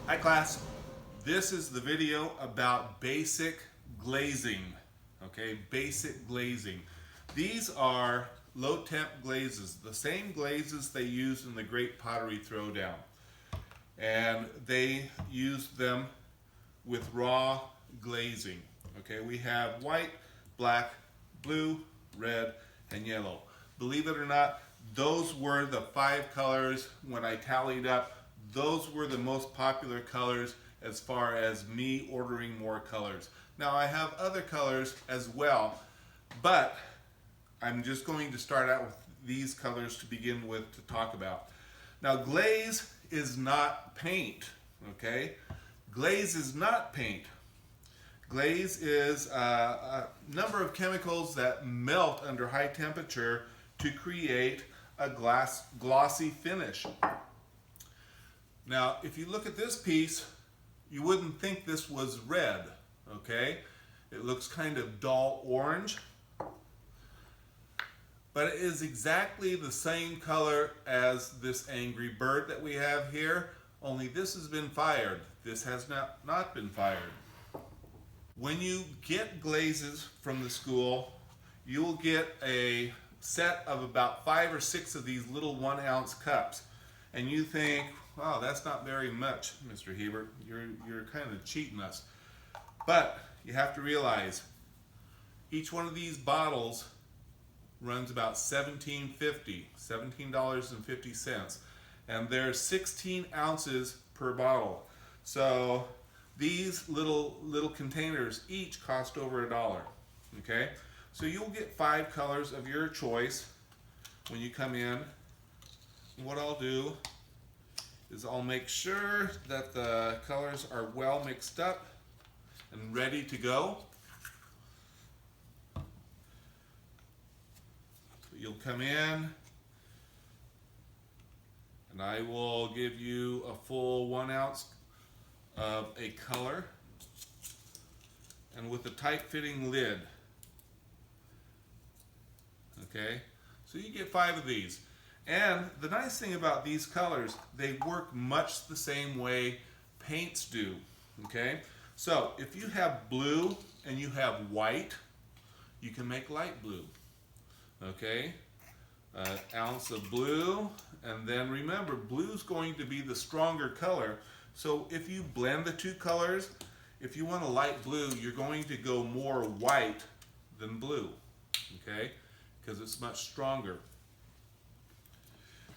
Hi class, this is the video about basic glazing, okay, basic glazing. These are low temp glazes, the same glazes they use in the Great Pottery Throwdown. And they use them with raw glazing, okay. We have white, black, blue, red, and yellow. Believe it or not, those were the 5 colors when I tallied up. Those were the most popular colors as far as me ordering more colors. Now I have other colors as well, but I'm just going to start out with these colors to begin with to talk about. Now glaze is not paint, okay? Glaze is not paint. Glaze is a number of chemicals that melt under high temperature to create a glossy finish. Now, if you look at this piece, you wouldn't think this was red, okay? It looks kind of dull orange, but it is exactly the same color as this angry bird that we have here, only this has been fired. This has not been fired. When you get glazes from the school, you'll get a set of about 5 or 6 of these little 1-ounce cups. And you think, wow, that's not very much, Mr. Hebert. You're kind of cheating us. But you have to realize each one of these bottles runs about $17.50. And there's 16 ounces per bottle. So these little containers each cost over $1. Okay? So you'll get 5 colors of your choice when you come in. And what I'll do is I'll make sure that the colors are well mixed up and ready to go. So you'll come in and I will give you a full 1 ounce of a color and with a tight fitting lid. Okay, so you get 5 of these. And the nice thing about these colors, they work much the same way paints do. Okay, so if you have blue and you have white, you can make light blue. Okay, an ounce of blue, and then remember, blue's going to be the stronger color. So if you blend the 2 colors, if you want a light blue, you're going to go more white than blue. Okay, because it's much stronger.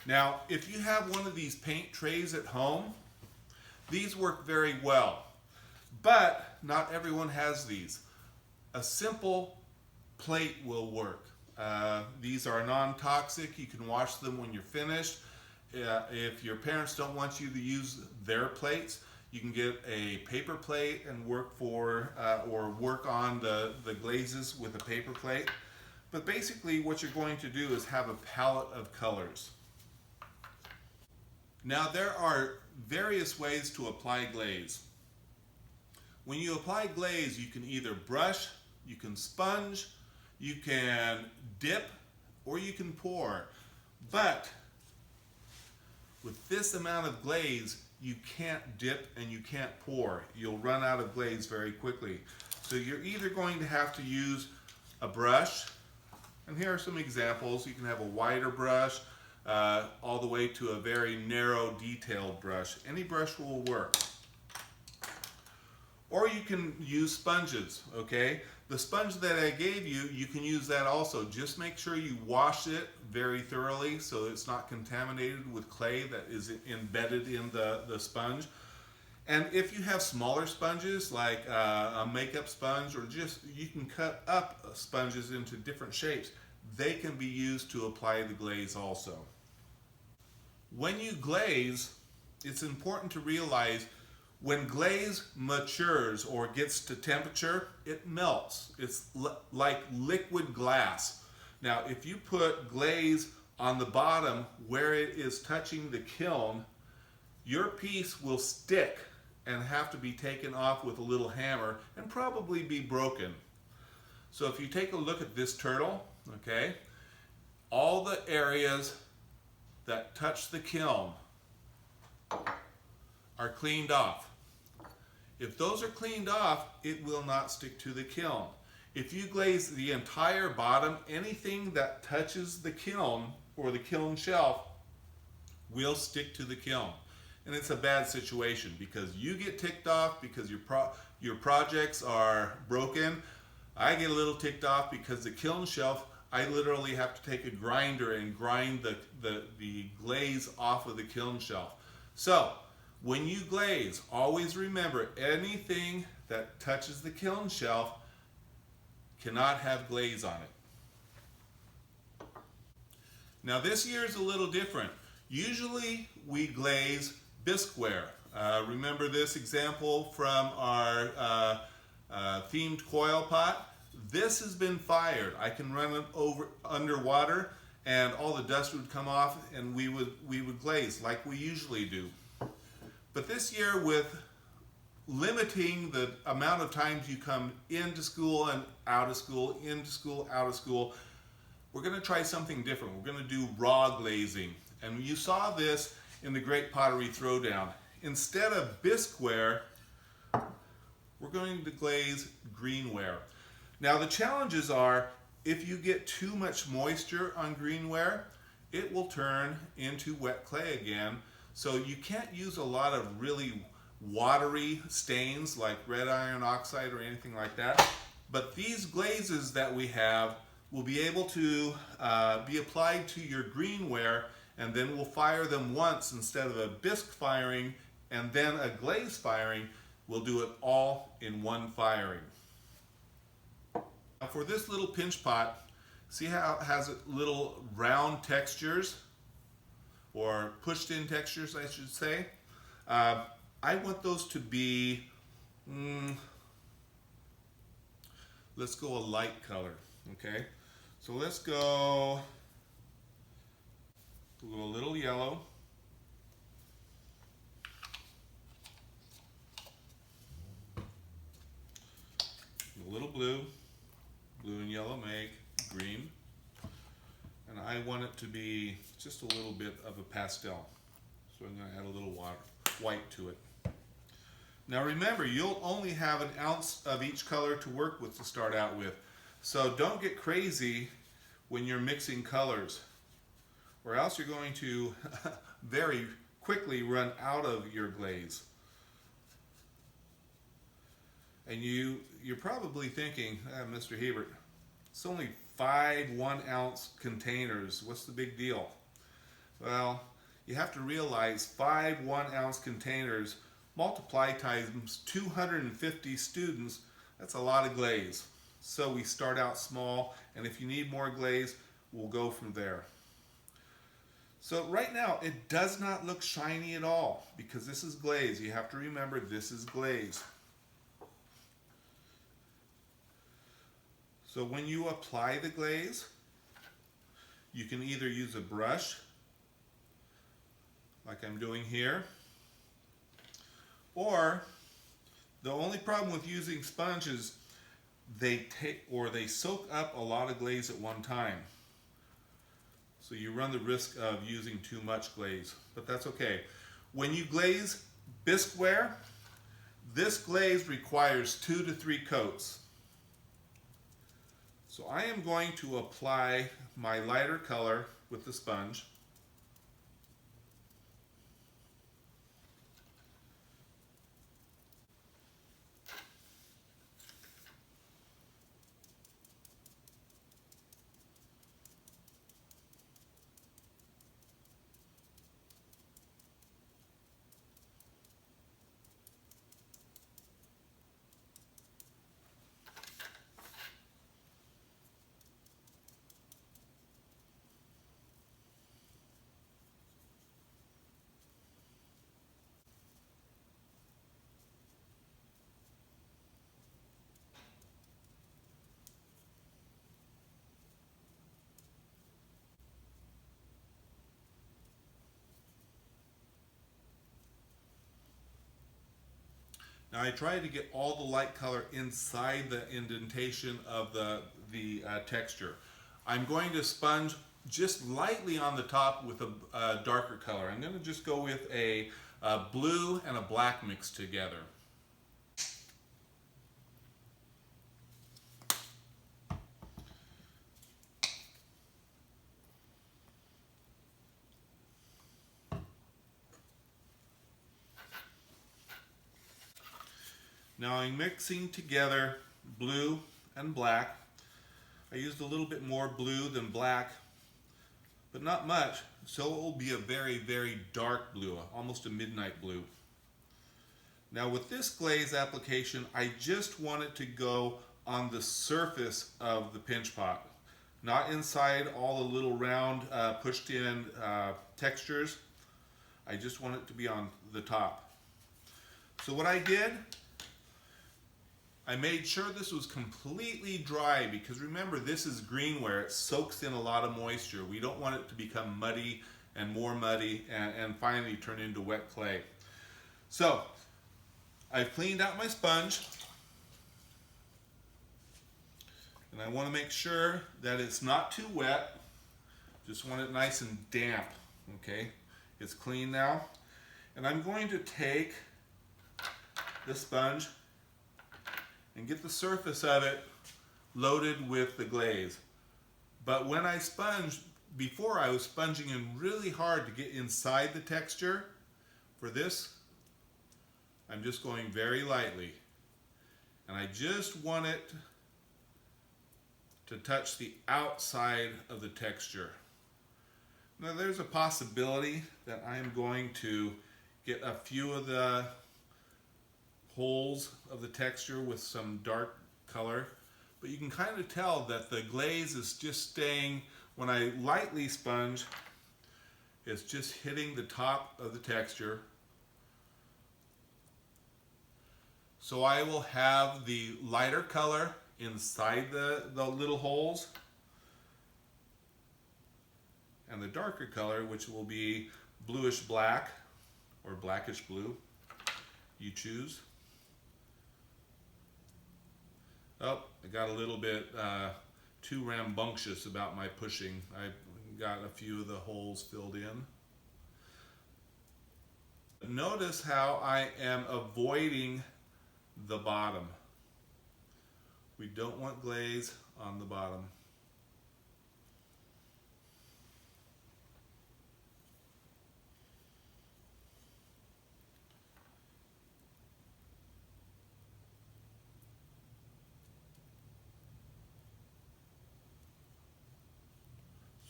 Now, if you have one of these paint trays at home, these work very well, but not everyone has these. A simple plate will work. These are non-toxic. You can wash them when you're finished. If your parents don't want you to use their plates, you can get a paper plate and work on the glazes with a paper plate. But basically what you're going to do is have a palette of colors. Now there are various ways to apply glaze. When you apply glaze, you can either brush, you can sponge, you can dip, or you can pour. But with this amount of glaze, you can't dip and you can't pour. You'll run out of glaze very quickly. So you're either going to have to use a brush, and here are some examples. You can have a wider brush, all the way to a very narrow, detailed brush. Any brush will work. Or you can use sponges, okay? The sponge that I gave you, you can use that also. Just make sure you wash it very thoroughly so it's not contaminated with clay that is embedded in the sponge. And if you have smaller sponges, like a makeup sponge, or just, you can cut up sponges into different shapes. They can be used to apply the glaze also. When you glaze, it's important to realize when glaze matures or gets to temperature, it melts. It's like liquid glass. Now, if you put glaze on the bottom where it is touching the kiln, your piece will stick and have to be taken off with a little hammer and probably be broken. So if you take a look at this turtle, okay, all the areas that touch the kiln, are cleaned off. If those are cleaned off, it will not stick to the kiln. If you glaze the entire bottom, anything that touches the kiln or the kiln shelf will stick to the kiln. And it's a bad situation because you get ticked off because your projects are broken. I get a little ticked off because the kiln shelf, I literally have to take a grinder and grind the glaze off of the kiln shelf. So when you glaze, always remember anything that touches the kiln shelf cannot have glaze on it. Now this year is a little different. Usually we glaze bisqueware. Remember this example from our themed coil pot? This has been fired. I can run it over underwater and all the dust would come off and we would glaze like we usually do. But this year, with limiting the amount of times you come into school and out of school, into school, out of school, we're going to try something different. We're going to do raw glazing. And you saw this in the Great Pottery Throwdown. Instead of bisqueware, we're going to glaze greenware. Now the challenges are, if you get too much moisture on greenware, it will turn into wet clay again. So you can't use a lot of really watery stains like red iron oxide or anything like that. But these glazes that we have will be able to be applied to your greenware, and then we'll fire them once instead of a bisque firing and then a glaze firing. We'll do it all in one firing. Now for this little pinch pot, see how it has little round textures, or pushed in textures I should say. I want those to be, let's go a light color, okay? So let's go, we'll go a little yellow. A little blue. Blue and yellow make green. And I want it to be just a little bit of a pastel. So I'm going to add a little white to it. Now remember, you'll only have an ounce of each color to work with to start out with. So don't get crazy when you're mixing colors, or else you're going to very quickly run out of your glaze. And you're probably thinking, Mr. Hebert, it's only 5 1-ounce containers. What's the big deal? Well, you have to realize 5 1-ounce containers multiplied times 250 students, that's a lot of glaze. So we start out small, and if you need more glaze, we'll go from there. So right now, it does not look shiny at all because this is glaze. You have to remember this is glaze. So when you apply the glaze, you can either use a brush, like I'm doing here, or the only problem with using sponges, they soak up a lot of glaze at one time. So you run the risk of using too much glaze, but that's okay. When you glaze bisqueware, this glaze requires 2 to 3 coats. So I am going to apply my lighter color with the sponge. Now I try to get all the light color inside the indentation of the texture. I'm going to sponge just lightly on the top with a darker color. I'm going to just go with a a blue and a black mixed together. Now I'm mixing together blue and black. I used a little bit more blue than black, but not much, so it will be a very, very dark blue, almost a midnight blue. Now with this glaze application, I just want it to go on the surface of the pinch pot, not inside all the little round pushed in textures. I just want it to be on the top. So what I did, I made sure this was completely dry, because remember, this is greenware. It soaks in a lot of moisture. We don't want it to become muddy and more muddy and finally turn into wet clay. So I've cleaned out my sponge, and I want to make sure that it's not too wet. Just want it nice and damp. Okay, it's clean now, and I'm going to take the sponge and get the surface of it loaded with the glaze. But when I sponged, before I was sponging in really hard to get inside the texture. For this, I'm just going very lightly. And I just want it to touch the outside of the texture. Now there's a possibility that I'm going to get a few of the holes of the texture with some dark color, but you can kind of tell that the glaze is just staying, when I lightly sponge, it's just hitting the top of the texture. So I will have the lighter color inside the little holes, and the darker color, which will be bluish black or blackish blue, you choose. Oh, I got a little bit too rambunctious about my pushing. I got a few of the holes filled in. Notice how I am avoiding the bottom. We don't want glaze on the bottom.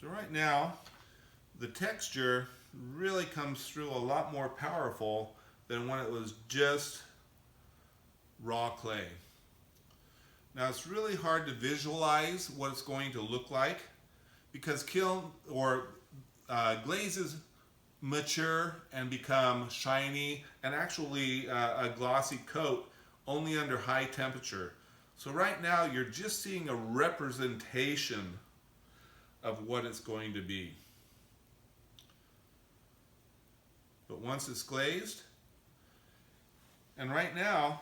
So right now, the texture really comes through a lot more powerful than when it was just raw clay. Now it's really hard to visualize what it's going to look like, because glazes mature and become shiny and actually a glossy coat only under high temperature. So right now you're just seeing a representation of what it's going to be. But once it's glazed, and right now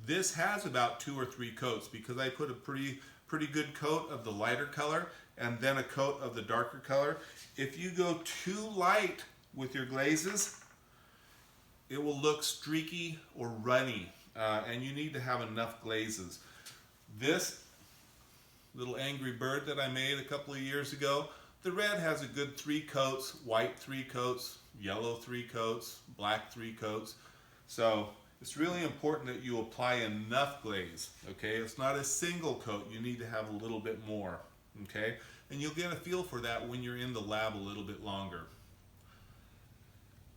this has about 2 or 3 coats, because I put a pretty good coat of the lighter color and then a coat of the darker color. If you go too light with your glazes, it will look streaky or runny, and you need to have enough glazes. This little angry bird that I made a couple of years ago, the red has a good 3 coats, white 3 coats, yellow 3 coats, black 3 coats. So it's really important that you apply enough glaze, okay? It's not a single coat, you need to have a little bit more, okay? And you'll get a feel for that when you're in the lab a little bit longer.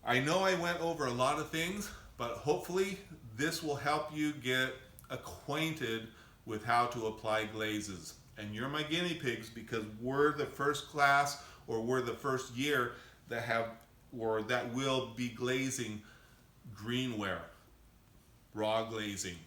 I know I went over a lot of things, but hopefully this will help you get acquainted with how to apply glazes. And you're my guinea pigs, because we're the first class, or we're the first year that will be glazing greenware, raw glazing.